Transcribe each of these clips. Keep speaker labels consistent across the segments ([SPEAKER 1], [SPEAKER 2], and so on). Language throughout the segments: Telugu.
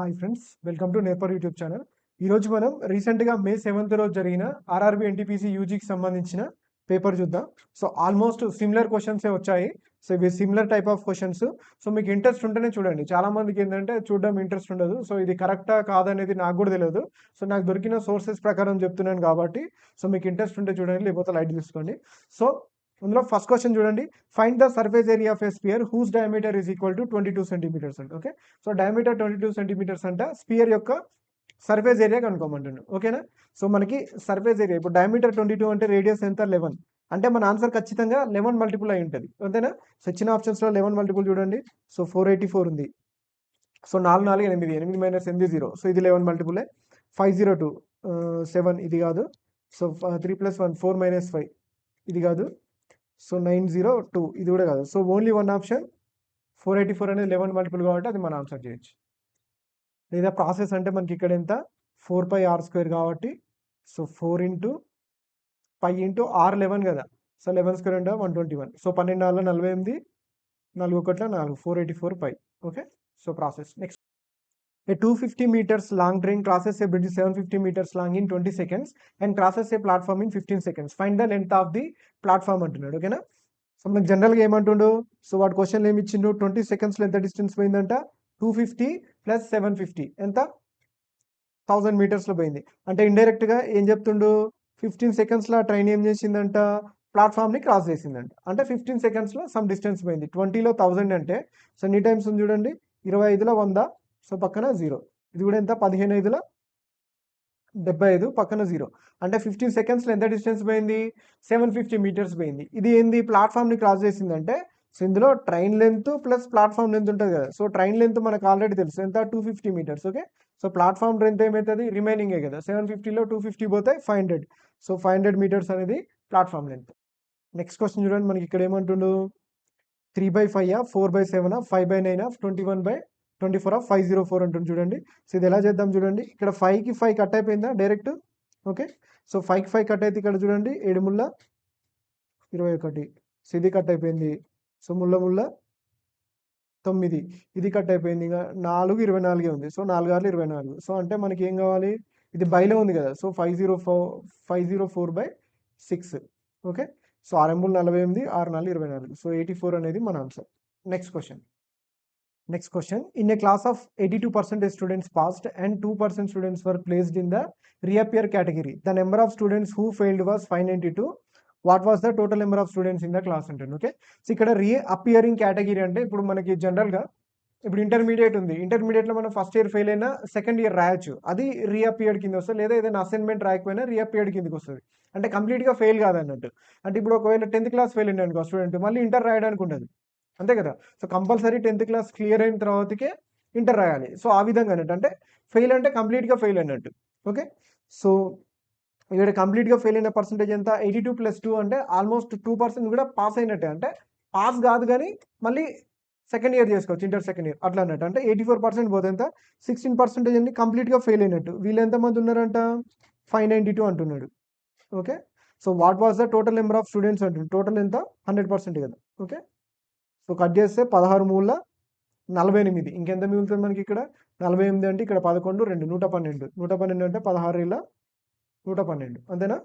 [SPEAKER 1] Hi friends, welcome to Napier YouTube channel. ఈరోజు మనం రీసెంట్గా మే 7th రోజు జరిగిన ఆర్ఆర్బి ఎన్టీపీసీ యూజీకి సంబంధించిన పేపర్ చూద్దాం. సో ఆల్మోస్ట్ సిమిలర్ క్వశ్చన్సే వచ్చాయి. సో ఇవి similar type of questions. So మీకు ఇంట్రెస్ట్ ఉంటేనే చూడండి. చాలా మందికి ఏంటంటే చూడడం ఇంట్రెస్ట్ ఉండదు. సో ఇది కరెక్టా కాదనేది నాకు కూడా తెలియదు. సో నాకు దొరికిన సోర్సెస్ ప్రకారం చెప్తున్నాను కాబట్టి సో మీకు ఇంట్రెస్ట్ ఉంటే చూడండి, లేకపోతే లైట్ తీసుకోండి. సో అందులో ఫస్ట్ క్వశ్చన్ చూడండి. Find the surface area of a sphere whose diameter is equal to 22 centimetres అంటే. ఓకే, సో డయామీటర్ 22 సెంటీమీటర్స్ అంటే స్పియర్ యొక్క సర్ఫేస్ ఏరియా కనుక్కోమంటుండు. ఓకేనా? సో మనకి సర్ఫేస్ ఏరియా ఇప్పుడు డయామీటర్ 22 అంటే రేడియస్ ఎంత 11 అంటే మన ఆన్సర్ ఖచ్చితంగా 11 మల్టిపుల్ అయి ఉంటుంది. అంతేనా? సో ఇచ్చిన ఆప్షన్స్లో 11 మల్టిపుల్ చూడండి. సో 484 ఉంది. So 4 4 8 8 minus 8 0. సో ఇది 11 మల్టిపులే. 502 7 ఇది కాదు. సో 3 + 1 4 - 5 ఇది కాదు. సో 902 ఇది కూడా కాదు. సో ఓన్లీ వన్ ఆప్షన్ 484 అనేది 11 మల్టిపుల్ కాబట్టి అది మనం ఆన్సర్ చేయొచ్చు. లేదా ప్రాసెస్ అంటే మనకి ఇక్కడ ఎంత 4πr² కాబట్టి సో 4 × π × r11 కదా. సో 11² అంటే 121. So 12 4 48 4 1 4 484 π. Okay, so process next. A 250 meters long train crosses a bridge 750 meters long in 20 seconds and crosses a platform in 15 seconds. Find the length of the platform అంటున్నాడు. ఓకేనా? సో మనకు జనరల్గా ఏమంటుండు, సో వాడు క్వశ్చన్లు ఏమి ఇచ్చిండు, 20 సెకండ్స్లో ఎంత డిస్టెన్స్ పోయిందంట, 250 + 750 ఎంత 1000 మీటర్స్లో పోయింది. అంటే ఇండైరెక్ట్గా ఏం చెప్తుండు, 15 సెకండ్స్లో ట్రైన్ ఏం చేసిందంట, ప్లాట్ఫామ్ని క్రాస్ చేసిందంట. అంటే 15 సెకండ్స్లో సమ్ డిస్టెన్స్ పోయింది. 20లో 1000 అంటే సో ఎన్ని టైమ్స్ ఉంది చూడండి, 25లో 100. సో పక్కన 0. ఇది కూడా ఎంత 15 5లో 75 పక్కన 0. అంటే 15 సెకండ్స్లో ఎంత డిస్టెన్స్ పోయింది, 750 మీటర్స్ పోయింది. ఇది ఏంది, ప్లాట్ఫామ్ని క్రాస్ చేసిందంటే సో ఇందులో train length plus platform length ఉంటుంది కదా. సో ట్రైన్ లెంత్ మనకు ఆల్రెడీ తెలుసు ఎంత, 250 metres. Okay, so platform length ఏమవుతుంది, రిమైనింగే కదా. 750లో 250 పోతే 500. సో 500 మీటర్స్ అనేది ప్లాట్ఫామ్ లెంత్. నెక్స్ట్ క్వశ్చన్ చూడండి, మనకి ఇక్కడ ఏమంటుండు, 3/5 4/7 5/9 21/24 504 అంటుంది చూడండి. సో ఇది ఎలా చేద్దాం చూడండి, ఇక్కడ 5కి 5 కట్ అయిపోయిందా డైరెక్ట్. ఓకే, సో 5కి 5 కట్ అయితే ఇక్కడ చూడండి 7 ముళ్ళ 21. సో ఇది కట్ అయిపోయింది. సో ముళ్ళ 9 ఇది కట్ అయిపోయింది. ఇంకా 4 24 ఉంది. సో 4 6 24. సో అంటే మనకి ఏం కావాలి, ఇది బైలో ఉంది కదా. సో 504/6. Okay, so 6 48 6 4 24. సో 84 అనేది మన answer. Next question. In a class of 82% students passed and 2% students were placed in the reappear category. The number of students who failed was 592. What was the total number of students in the class అంటాను. ఓకే, సో ఇక్కడ రీఅపియరింగ్ కేటగిరీ అంటే ఇప్పుడు మనకి జనరల్గా ఇప్పుడు ఇంటర్మీడియట్ ఉంది. ఇంటర్మీడియట్లో మనం ఫస్ట్ ఇయర్ ఫెయిల్ అయినా సెకండ్ ఇయర్ రాయొచ్చు, అది రీఅపియర్డ్ కింద వస్తుంది. లేదా ఏదైనా అసైన్మెంట్ రాయకపోయినా రీఅపియర్డ్ కిందకి వస్తుంది. అంటే కంప్లీట్గా ఫెయిల్ కాదన్నట్టు. అంటే ఇప్పుడు ఒకవేళ 10th క్లాస్ ఫెయిల్ అయినా అనుకో స్టూడెంట్, మళ్ళీ ఇంటర్ రాయడానికి ఉండదు, అంతే కదా. So compulsory 10th class clear అయిన తర్వాతకే ఇంటర్ రాయాలి. సో ఆ విధంగా అన్నట్టు, అంటే ఫెయిల్ అంటే కంప్లీట్గా ఫెయిల్ అయినట్టు. ఓకే, సో ఇక్కడ కంప్లీట్గా ఫెయిల్ అయిన పర్సెంటేజ్ ఎంత, 82 + 2 అంటే ఆల్మోస్ట్ 2% కూడా పాస్ అయినట్టే. అంటే పాస్ కాదు కానీ మళ్ళీ సెకండ్ ఇయర్ చేసుకోవచ్చు, ఇంటర్ సెకండ్ ఇయర్ అట్లా అన్నట్టు. అంటే 84% పోతే ఎంత, 16% అండి కంప్లీట్గా ఫెయిల్ అయినట్టు. వీళ్ళు ఎంతమంది ఉన్నారంట, 592 అంటున్నాడు. Okay, so what was the total number of students అంటున్నాడు. టోటల్ ఎంత, 100% కదా. ఓకే, సో కట్ చేస్తే 16 మూల 48. ఇంకెంత మిగులుతుంది మనకి ఇక్కడ, 48 అంటే ఇక్కడ 11 2 112. 112 అంటే 16 ఇలా 112, అంతేనా.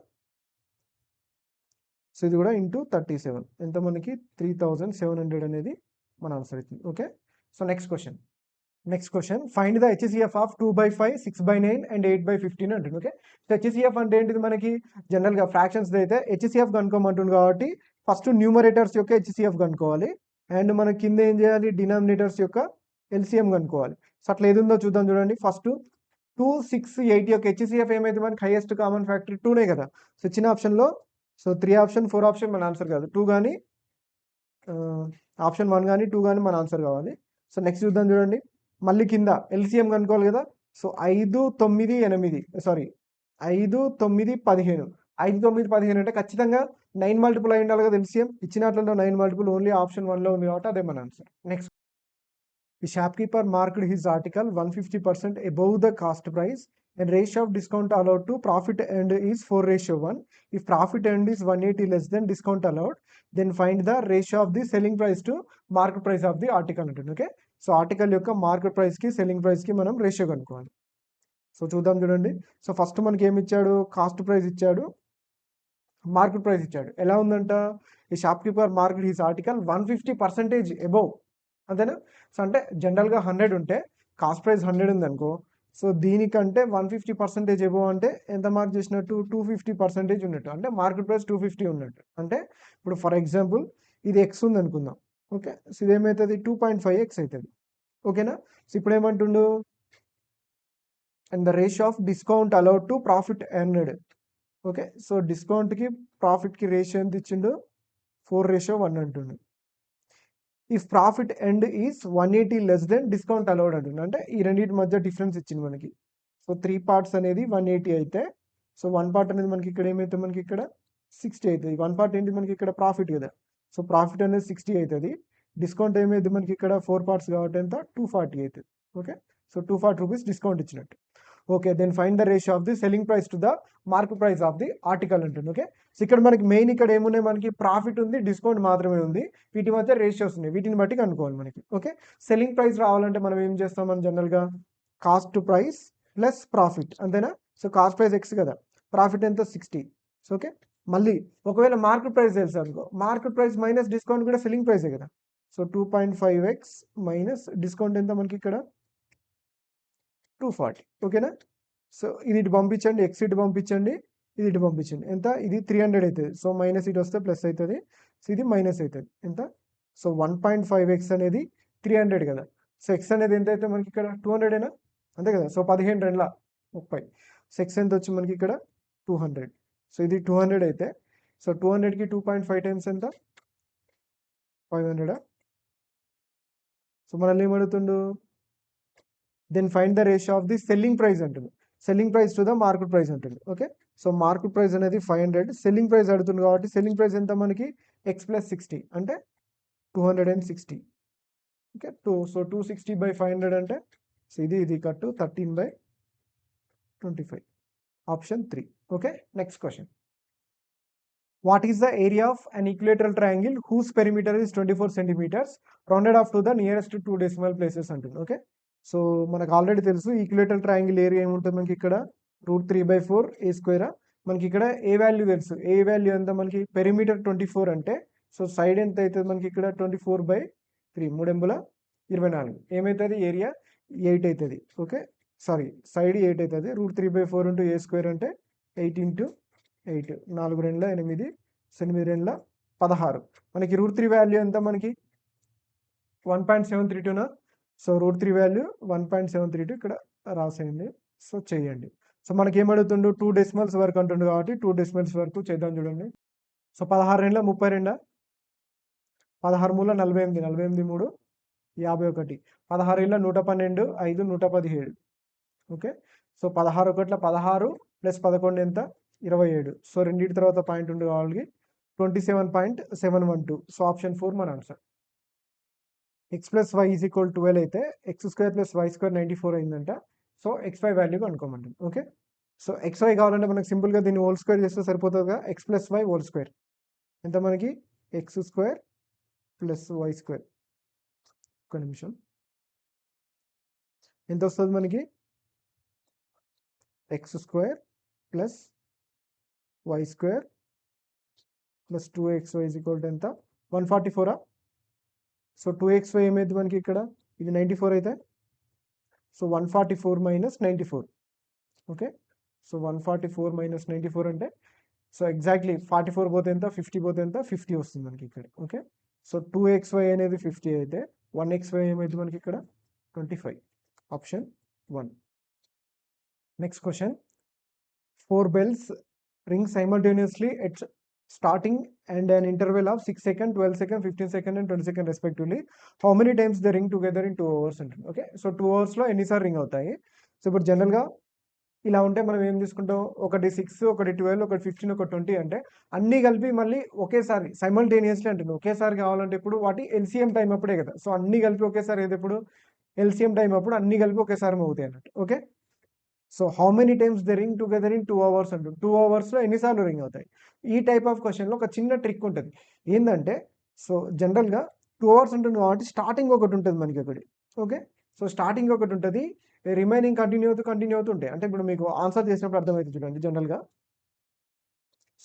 [SPEAKER 1] సో ఇది కూడా ఇంటూ 37 ఎంత మనకి 3700 అనేది మన ఆన్సర్ అవుతుంది. Okay, so next question. Find the HCF of 2/5 6/9 and 8/15 అంటుంది. ఓకే, సో హెచ్సిఎఫ్ అంటే ఏంటిది, మనకి జనరల్గా ఫ్రాక్షన్స్ అయితే హెచ్సిఎఫ్ కనుక్కోమంటుంది కాబట్టి ఫస్ట్ న్యూమరేటర్స్ యొక్క హెచ్సిఎఫ్ కనుక్కోవాలి అండ్ మన కింద ఏం చేయాలి, డినామినేటర్స్ యొక్క ఎల్సిఎం కనుక్కోవాలి. సో అట్లా ఏది ఉందో చూద్దాం చూడండి. ఫస్ట్ 2 6 8 యొక్క హెచ్సిఎఫ్ ఏమైతే మనకి హైయెస్ట్ కామన్ ఫ్యాక్టర్ 2నే కదా. సో ఇచ్చిన ఆప్షన్లో సో 3 ఆప్షన్ 4 ఆప్షన్ మన ఆన్సర్ కాదు, 2 కానీ ఆప్షన్ 1 కానీ 2 కానీ మన ఆన్సర్ కావాలి. సో నెక్స్ట్ చూద్దాం చూడండి, మళ్ళీ కింద ఎల్సిఎం కనుక్కోవాలి కదా. సో 5 9 8 సారీ 5 9 15 5 9 15 అంటే ఖచ్చితంగా 9 మల్టిపుల్ అయి ఉండాలి కదా ఎల్సిఎం. ఇచ్చినట్లలో 9 మల్టిపుల్ ఓన్లీ ఆప్షన్ 1లో ఉంది కాబట్టి అదే మన answer. Next, the shopkeeper marked his article 150% above the cost price and ratio of discount allowed to profit and is 4:1. If profit and is 180 less than discount allowed, then find the ratio of the selling price to market price of the article అంటుంది. ఓకే, సో ఆర్టికల్ యొక్క మార్కెట్ ప్రైస్కి సెల్లింగ్ ప్రైస్కి మనం రేషియో కనుక్కోవాలి. సో చూద్దాం చూడండి. సో ఫస్ట్ మనకి ఏమి ఇచ్చాడు, కాస్ట్ ప్రైస్ ఇచ్చాడు, మార్కెట్ ప్రైస్ ఇచ్చాడు. ఎలా ఉందంట, ఈ shop keeper market his article 150% above, అంతేనా. సో అంటే జనరల్గా 100 ఉంటే కాస్ట్ ప్రైస్ 100 ఉంది అనుకో, సో దీనికంటే 150% అబౌవ్ అంటే ఎంత మార్క్ చేసినట్టు, 250% ఉన్నట్టు, అంటే మార్కెట్ ప్రైస్ 250 ఉన్నట్టు. అంటే ఇప్పుడు ఫర్ ఎగ్జాంపుల్ ఇది ఎక్స్ ఉంది అనుకుందాం, ఓకే. సో ఇదేమవుతుంది, 2.5x అవుతుంది, ఓకేనా. సో ఇప్పుడు ఏమంటుండు, and the ratio of discount allowed to profit earned, okay. So డిస్కౌంట్కి ప్రాఫిట్కి రేషియో ఎంత ఇచ్చిండు, 4:1 అంటుండు. If profit earned is 180 less than discount allowed అంటుండు. అంటే ఈ రెండింటి మధ్య డిఫరెన్స్ ఇచ్చింది మనకి. సో 3 పార్ట్స్ అనేది 180 అయితే, సో 1 పార్ట్ అనేది మనకి ఇక్కడ ఏమైతే, మనకి ఇక్కడ 60 అవుతుంది. 1 పార్ట్ ఏంటి మనకి ఇక్కడ ప్రాఫిట్ కదా, సో ప్రాఫిట్ అనేది 60 అవుతుంది. డిస్కౌంట్ ఏమైంది మనకి ఇక్కడ 4 పార్ట్స్ కాబట్టి ఎంత, 240 అవుతుంది, ఓకే. సో 240 రూపీస్ డిస్కౌంట్ ఇచ్చినట్టు. Okay, then find the ratio of the selling price to the market price of the article ఉంటుంది, ఓకే. సో ఇక్కడ మనకి మెయిన్ ఇక్కడ ఏమున్నాయి, మనకి ప్రాఫిట్ ఉంది, డిస్కౌంట్ మాత్రమే ఉంది, వీటి మధ్య రేషియోస్ ఉన్నాయి, వీటిని బట్టి కనుక్కోవాలి మనకి, ఓకే. సెల్లింగ్ ప్రైస్ రావాలంటే మనం ఏం చేస్తాం, మనం జనరల్గా కాస్ట్ ప్రైస్ ప్లస్ ప్రాఫిట్, అంతేనా. సో కాస్ట్ ప్రైస్ ఎక్స్ కదా, ప్రాఫిట్ ఎంత 60, సో ఓకే. మళ్ళీ ఒకవేళ మార్కెట్ ప్రైస్ తెలుసు అనుకో, మార్కెట్ ప్రైస్ మైనస్ డిస్కౌంట్ కూడా సెల్లింగ్ ప్రైసే కదా. సో 2.5x మైనస్ డిస్కౌంట్ ఎంత మనకి ఇక్కడ 240, ఓకేనా. సో ఇది ఇటు పంపించండి, ఎక్స్ ఇటు పంపించండి, ఇది ఇటు పంపించండి, ఎంత, ఇది 300 అవుతుంది. సో మైనస్ ఇటు వస్తే ప్లస్ అవుతుంది, సో ఇది మైనస్ అవుతుంది, ఎంత. సో 1.5x అనేది 300 కదా, సో ఎక్స్ అనేది ఎంత అయితే మనకి ఇక్కడ 200 అంతే కదా. సో 15×2 30, సో ఎక్స్ ఎంత వచ్చి మనకి ఇక్కడ 200. సో ఇది 200 అయితే, సో 200కి 2.5 టైమ్స్ ఎంత, 500. సో మనల్ని ఏమడుగుతుండు, then find the ratio of the selling price అంటుంది, selling price to the market price ఉంటుంది, ఓకే. సో మార్కెట్ ప్రైస్ అనేది 500, సెల్లింగ్ ప్రైస్ అడుగుతుంది కాబట్టి సెల్లింగ్ ప్రైస్ ఎంత మనకి x + 60 అంటే 260, ఓకే. సో 260/500 అంటే, సో ఇది కట్టు 13/25, option 3, okay. Next question, what is the area of an equilateral triangle whose perimeter is 24 centimeters rounded off to the nearest 2 decimal places అంటుంది, ఓకే. సో మనకు ఆల్రెడీ తెలుసు ఈక్విలేటరల్ ట్రయాంగిల్ ఏరియా ఏముంటుంది మనకి ఇక్కడ, √3/4 a². మనకి ఇక్కడ ఏ వాల్యూ తెలుసు, ఏ వాల్యూ ఎంత మనకి, పెరిమీటర్ 24 అంటే, సో సైడ్ ఎంత అవుతుంది మనకి ఇక్కడ 24/3, 3×24 ఏమవుతుంది, ఏరియా 8 అవుతుంది, ఓకే. సారీ, సైడ్ 8 అవుతుంది, √3/4 × a² అంటే 8 × 8, 4 × 2 8, 8 × 2 16. మనకి √3 వాల్యూ ఎంత మనకి 1.732నా, సో √3 వాల్యూ 1.732 ఇక్కడ రాసేయండి, సో చేయండి. సో మనకి ఏమడుగుతుండు, 2 డెసిమల్స్ వరకు అంటుండు కాబట్టి 2 డెసిమల్స్ వరకు చేద్దాం చూడండి. So 16 2 32, 16 3 48, 48 3 51, 16 112, 5 117, okay. సో 16 1 16 + 11 ఎంత 27. సో రెండింటి తర్వాత పాయింట్ ఉండు కావాలి 27.712. సో ఆప్షన్ 4 మన ఆన్సర్. x + y = 12 అయితే x² + y² 94 అయిందంట. సో xy వాల్యూ కనుక్కోమంటుంది, ఓకే. సో xy కావాలంటే మనకు సింపుల్గా దీన్ని హోల్ స్క్వేర్ చేస్తే సరిపోతుందిగా, x + y హోల్ స్క్వేర్ ఎంత మనకి x² + y², ఒక నిమిషం, ఎంత వస్తుంది మనకి x² + y² + 2xy = ఎంత 144. సో 2xy ఏమైంది మనకి ఇక్కడ, ఇది 94 అయితే, సో 144 - 94, ఓకే. సో 144 - 94 అంటే, సో ఎగ్జాక్ట్లీ 44 పోతే ఎంత, 50 పోతే ఎంత, 50 వస్తుంది మనకి ఇక్కడ, ఓకే. సో 2xy అనేది 50 అయితే 1xy ఏమైంది మనకి ఇక్కడ 25, option 1. Next question, 4 bells ring simultaneously at starting and an interval of 6 seconds, 12 seconds, 15 seconds and 20 seconds respectively. How many times they ring together in 2 hours అంటుంది, ఓకే. సో 2 అవర్స్లో ఎన్నిసార్లు రింగ్ అవుతాయి. సో ఇప్పుడు జనరల్గా ఇలా ఉంటే మనం ఏం తీసుకుంటాం, ఒకటి 6, ఒకటి 12, ఒకటి 15, ఒకటి 20 అంటే అన్నీ కలిపి మళ్ళీ ఒకేసారి సైమల్టేనియస్లీ అంటుంది. ఒకేసారి కావాలంటే ఇప్పుడు వాటి ఎల్సిఎం టైం అప్పుడే కదా, సో అన్నీ కలిపి ఒకేసారి ఏది ఎప్పుడు ఎల్సిఎం టైం అప్పుడు అన్నీ కలిపి ఒకేసారి అవుతాయి అన్నట్టు, okay. So how many times they ring together in 2 hours అంటుంది. 2 అవర్స్లో ఎన్నిసార్లు రింగ్ అవుతాయి. ఈ టైప్ ఆఫ్ క్వశ్చన్లో ఒక చిన్న ట్రిక్ ఉంటుంది ఏంటంటే, సో జనరల్గా 2 అవర్స్ ఉంటుంది కాబట్టి స్టార్టింగ్ ఒకటి ఉంటుంది మనకి ఒకటి, ఓకే. సో స్టార్టింగ్ ఒకటి ఉంటుంది, రిమైనింగ్ కంటిన్యూ అవుతూ ఉంటాయి. అంటే ఇప్పుడు మీకు ఆన్సర్ చేసినప్పుడు అర్థమవుతుంది చూడండి జనరల్గా.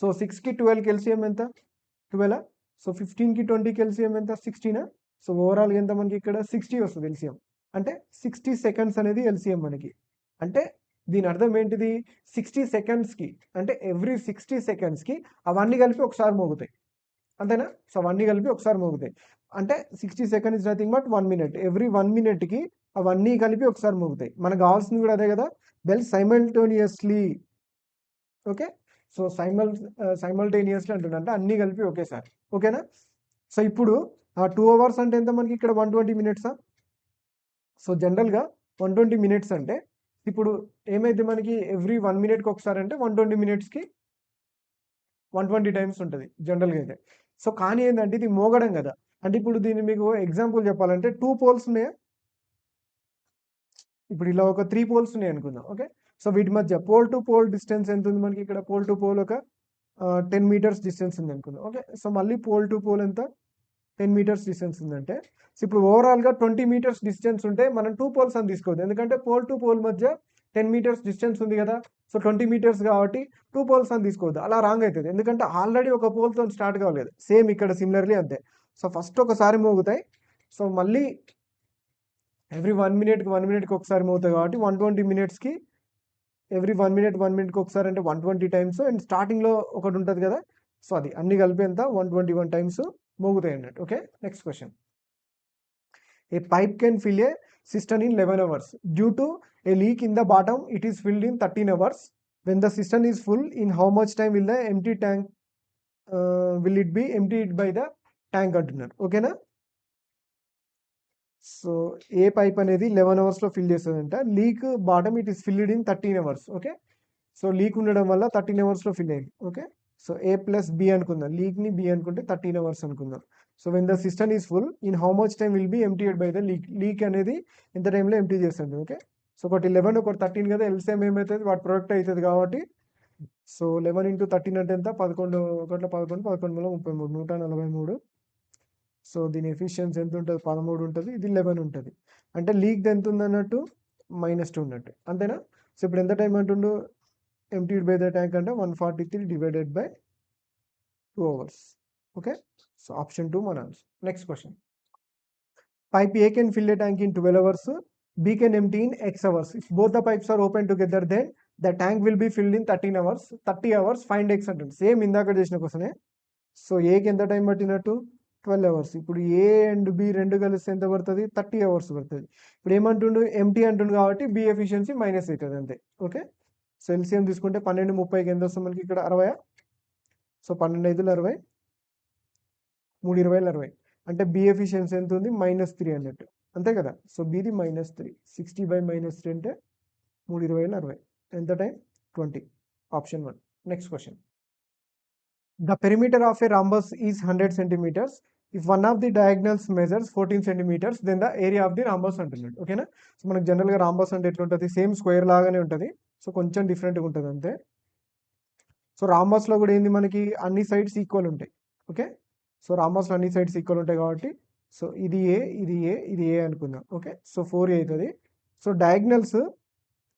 [SPEAKER 1] సో 6కి 12కి ఎల్సిఎం ఎంత? 12. సో 15కి 20కి ఎల్సిఎం ఎంత? 16. సో ఓవరాల్గా ఎంత మనకి ఇక్కడ 60 వస్తుంది ఎల్సిఎం. అంటే 60 సెకండ్స్ అనేది ఎల్సిఎం మనకి. అంటే దీని అర్థం ఏంటిది? 60 సెకండ్స్కి, అంటే ఎవ్రీ 60 సెకండ్స్కి అవన్నీ కలిపి ఒకసారి మోగుతాయి. అంతేనా? సో అవన్నీ కలిపి ఒకసారి మోగుతాయి. అంటే 60 second is nothing but 1 minute. Every 1 మినిట్కి అవన్నీ కలిపి ఒకసారి మోగుతాయి. మనకు కావాల్సింది కూడా అదే కదా, bell simultaneously. Okay. So simultaneously అంటున్నా, అంటే అన్నీ కలిపి ఒకేసారి. ఓకేనా? సో ఇప్పుడు 2 అవర్స్ అంటే ఎంత మనకి ఇక్కడ? 120 మినిట్సా? సో జనరల్గా 120 మినిట్స్ అంటే ఇప్పుడు ఏమైతే మనకి ఎవ్రీ 1 మినిట్కి ఒకసారి అంటే 120 మినిట్స్కి 120 టైమ్స్ ఉంటుంది జనరల్గా అయితే. సో కానీ ఏంటంటే ఇది మోగడం కదా. అంటే ఇప్పుడు దీన్ని మీకు ఎగ్జాంపుల్ చెప్పాలంటే 2 పోల్స్ ఉన్నాయా? ఇప్పుడు ఇలా ఒక 3 పోల్స్ ఉన్నాయి అనుకుందాం. ఓకే. సో వీటి మధ్య పోల్ టు పోల్ డిస్టెన్స్ ఎంత ఉంది మనకి ఇక్కడ? పోల్ టు పోల్ ఒక 10 మీటర్స్ డిస్టెన్స్ ఉంది అనుకుందాం. ఓకే. సో మళ్ళీ పోల్ టు పోల్ ఎంత? 10 మీటర్స్ డిస్టెన్స్ ఉందంటే, సో ఇప్పుడు ఓవరాల్గా 20 మీటర్స్ డిస్టెన్స్ ఉంటే మనం 2 పోల్స్ అని తీసుకోవద్దు. ఎందుకంటే పోల్ టు పోల్ మధ్య 10 మీటర్స్ డిస్టెన్స్ ఉంది కదా. సో 20 మీటర్స్ కాబట్టి 2 పోల్స్ అని తీసుకోవద్దు. అలా రాంగ్ అవుతుంది. ఎందుకంటే ఆల్రెడీ ఒక పోల్తో స్టార్ట్ కావలేదు. సేమ్ ఇక్కడ సిమిలర్లీ అంతే. సో ఫస్ట్ ఒకసారి మోగుతాయి. సో మళ్ళీ ఎవ్రీ 1 మినిట్కి ఒకసారి మోగుతాయి కాబట్టి 120 మినిట్స్కి ఎవ్రీ 1 మినిట్కి ఒకసారి అంటే 120 టైమ్స్. అండ్ స్టార్టింగ్లో ఒకటి ఉంటుంది కదా, సో అది అన్ని కలిపి ఎంత? 121 టైమ్స్ మోగుతాయి అన్నట్టు. Okay. Next question. A pipe can fill a cistern in 11 hours. Due to a leak in the bottom, it is filled in 13 hours. When the cistern is full, in how much time will the empty tank will it be emptied by the tank అంటున్నారు. ఓకేనా? సో ఏ పైప్ అనేది 11 అవర్స్లో ఫిల్ చేస్తుందంట. Leak bottom it is filled in 13 hours. Okay. So leak ఉండడం వల్ల 13 అవర్స్లో ఫిల్ అయింది. ఓకే. సో ఏ ప్లస్ బి అనుకుందాం, లీక్ని బి అనుకుంటే 13 అవర్స్ అనుకుందాం. So when the system is full, in how much time will be emptied by the leak అనేది ఎంత టైంలో ఎంప్టీ చేస్తుంది. ఓకే. సో ఒకటి 11 ఒకటి 13 కదా, ఎల్సిఎం ఏమవుతుంది? వాటి ప్రొడక్ట్ అవుతుంది కాబట్టి. సో 11 × 13 అంటే ఎంత? 11 ఒకట్ల 11, 11 33, 143. సో దీని ఎఫిషియన్సీ ఎంత ఉంటుంది? 13 ఉంటుంది. ఇది 11 ఉంటుంది. అంటే లీక్ ఎంత ఉంది అన్నట్టు? -2 ఉన్నట్టు. అంతేనా? సో ఇప్పుడు ఎంత టైం అంటుండు? emptied by the tank అంటే 143 divided by 2 hours. Okay. So option 2 మన answer. Next question. Pipe A can fill a tank in 12 hours. B can empty in X hours. If both the pipes are open together, then the tank will be filled in 13 hours. 30 hours. Find X అంటుంది. సేమ్ ఇందాక చేసిన క్వశ్చనే. సో ఏకి ఎంత టైం పట్టినట్టు? 12 అవర్స్. ఇప్పుడు ఏ అండ్ బి రెండు కలిస్తే ఎంత పడుతుంది? 30 అవర్స్ పడుతుంది. ఇప్పుడు ఏమంటుండు? ఎంటీ అంటుండు కాబట్టి బి ఎఫిషియన్సీ మైనస్ అవుతుంది అంతే. ఓకే. సో ఎల్సిఎం తీసుకుంటే 12 30కి ఎంత వస్తుంది మనకి ఇక్కడ? 60. సో 12 5 60, 3 20 60. అంటే బి ఎఫిషియన్సీ ఎంత ఉంది? -3 అన్నట్టు. అంతే కదా. సో బిది -3. 60/-3 అంటే 3 20 60. ఎంత time? 20. Option 1. Next question. The perimeter of a rhombus is 100 centimeters. If one of the diagonals measures 14 centimeters, then the area of the rhombus అంటున్నాడు. ఓకేనా? సో మనకు జనరల్గా రాంబస్ అంటే ఎట్లుంటుంది? సేమ్ స్క్వేర్ లాగానే ఉంటుంది. సో కొంచెం డిఫరెంట్గా ఉంటుంది అంతే. సో రాంబస్లో కూడా ఏంది మనకి? అన్ని సైడ్స్ ఈక్వల్ ఉంటాయి. ఓకే. సో రాంబస్లో అన్ని సైడ్స్ ఈక్వల్ ఉంటాయి కాబట్టి, సో ఇది ఏ ఇది ఏ ఇది ఏ అనుకుందాం. ఓకే. సో 4A అవుతుంది. సో డయాగ్నల్స్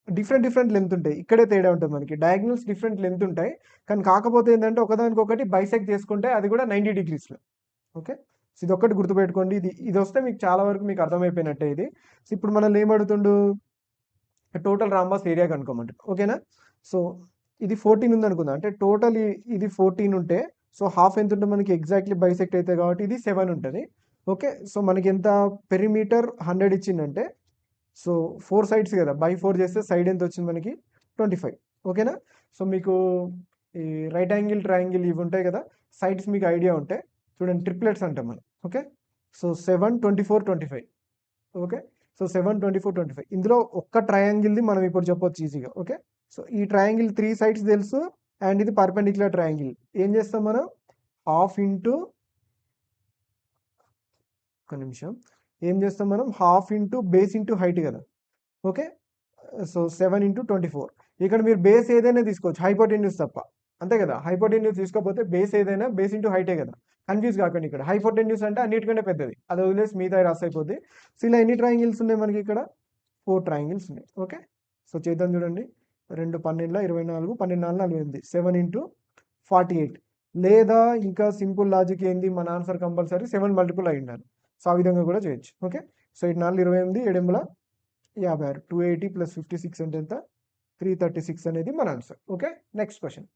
[SPEAKER 1] డిఫరెంట్ లెంత్ ఉంటాయి. ఇక్కడే తేడా ఉంటుంది మనకి. డయాగ్నల్స్ డిఫరెంట్ లెంత్ ఉంటాయి. కానీ కాకపోతే ఏంటంటే ఒకదానికొకటి బైసెక్ట్ చేసుకుంటే అది కూడా 90 degreesలో. ఓకే. సో ఇది ఒక్కటి గుర్తుపెట్టుకోండి. ఇది వస్తే మీకు చాలా వరకు మీకు అర్థమైపోయినట్టే ఇది. సో ఇప్పుడు మనల్ని ఏమడుగుతుండు? టోటల్ రాంబస్ ఏరియా కనుక్కోమంటారు. ఓకేనా? సో ఇది 14 ఉంది అనుకుందాం. అంటే టోటల్ ఇది 14 ఉంటే, సో హాఫ్ ఎంత ఉంటే మనకి ఎగ్జాక్ట్లీ బైసెక్ట్ అవుతుంది కాబట్టి ఇది 7 ఉంటుంది. ఓకే. సో మనకి ఎంత? పెరిమీటర్ 100 ఇచ్చిందంటే, సో 4 సైడ్స్ కదా, బై 4 చేస్తే సైడ్ ఎంత వచ్చింది మనకి? 25. ఓకేనా? సో మీకు ఈ రైట్ యాంగిల్ ట్రయాంగిల్ ఇవి ఉంటాయి కదా, సైడ్స్ మీకు ఐడియా ఉంటే చూడండి, ట్రిప్లెట్స్ అంటాం మనం. ఓకే. సో 7 24 25. ఓకే. సో 7 24 25. ఇందులో ఒక్క ట్రయాంగిల్ది మనం ఇప్పుడు చెప్పొచ్చు ఈజీగా. ఓకే. సో ఈ ట్రయాంగిల్ 3 సైడ్స్ తెలుసు, అండ్ ఇది పర్పెండిక్యులర్ ట్రయాంగిల్. ఏం చేస్తాం మనం? హాఫ్ ఇంటూ, ఒక నిమిషం, ఏం చేస్తాం మనం? Half into base into height కదా. ఓకే. సో 7 × 24. ఇక్కడ మీరు బేస్ ఏదైనా తీసుకోవచ్చు, హైపోటెన్యూస్ తప్ప. అంతే కదా, హైపోటెన్యూస్ తీసుకోకపోతే బేస్ ఏదైనా బేస్ ఇంటూ హైటే కదా, కన్ఫ్యూజ్ కాకండి. ఇక్కడ హైపోటెన్యూస్ అంటే అన్నిటికంటే పెద్దది, అది వదిలేసి మిగతా రాసి అయిపోద్ది. సో ఇలా ఎన్ని ట్రయాంగిల్స్ ఉన్నాయి మనకి ఇక్కడ, 4 ట్రయాంగిల్స్ ఉన్నాయి. ఓకే, సో చేద్దాం చూడండి. 2 12 24, 12 4 48, 7 ఇంటూ 48. లేదా ఇంకా సింపుల్ లాజిక్ ఏంది, మన ఆన్సర్ కంపల్సరీ 7 మల్టిపుల్ అయి ఉండాలి. సో ఆ విధంగా కూడా చేయొచ్చు. ఓకే, సో 8 4 28, 7 56, 280 ప్లస్ 56 అంటే ఎంత, 336 అనేది మన answer. Okay, next question.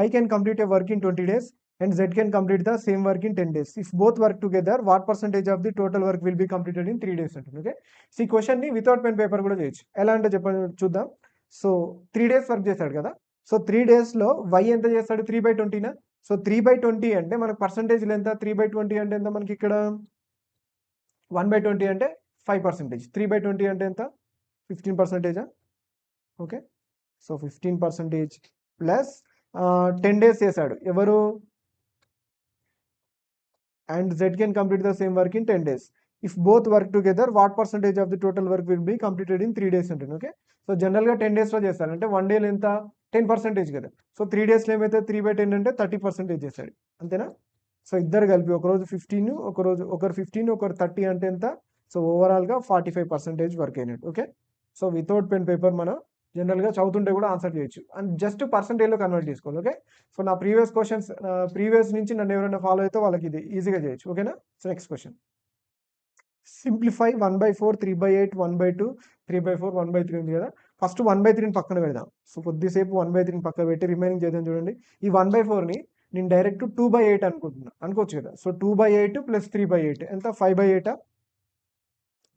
[SPEAKER 1] Y can complete a work in 20 days and Z can complete the same work in 10 days. If both work together, what percentage of the total work will be completed in 3 days? Okay, so ఈ క్వశ్చన్ ని వితౌట్ పెన్ పేపర్ కూడా చేయొచ్చు. ఎలా అంటే చెప్పండి చూద్దాం. సో 3 days వర్క్ చేస్తాడు కదా, సో 3 days లో Y ఎంత చేస్తాడు, 3/20 నా. సో 3/20 అంటే మనకు పర్సంటేజ్ ఎంత, 3/20 అంటే ఎంత మనకి ఇక్కడ, 1/20 అంటే 5%, 3/20 అంటే ఎంత, 15%. ఓకే, సో 15% ప్లస్ 10 days చేశాడు ఎవరు, and Z can complete the same work in 10 days. If both work together, what percentage of the total work will be completed in 3 days అంటుంది. ఓకే, సో జనరల్గా 10 days లో చేస్తారు అంటే 1 day ఎంత, 10% కదా. సో 3 days లో ఏమైతే 3/10 అంటే 30% చేశాడు, అంతేనా. సో ఇద్దరు కలిపి ఒకరోజు 15, ఒకరు 15, ఒకరు 30 అంటే ఎంత, సో ఓవరాల్గా 45% వర్క్ అయినట్టు. Okay, so without pen paper మనం జనరల్గా చదువుతుంటే కూడా ఆన్సర్ చేయొచ్చు, అండ్ జస్ట్ పర్సంటేజ్లో కన్వర్ట్ చేసుకోవాలి. ఓకే, సో నా ప్రీవియస్ క్వశ్చన్స్, ప్రీవియస్ నుంచి నన్ను ఎవరైనా ఫాలో అయితే వాళ్ళకి ఇది ఈజీగా చేయొచ్చు. ఓకేనా, సో నెక్స్ట్ క్వశ్చన్. సింప్లిఫై 1/4, 3/8, 1/2, 3/4, 1/3 ఉంది కదా. ఫస్ట్ 1/3 పక్కన పెడదాం. సో కొద్దిసేపు 1/3 పక్కన పెట్టి రిమైనింగ్ చేద్దాం చూడండి. ఈ 1/4ని నేను డైరెక్ట్ 2/8 అనుకోవచ్చు కదా. సో 2/8 ప్లస్ 3/8 ఎంత, 5/8.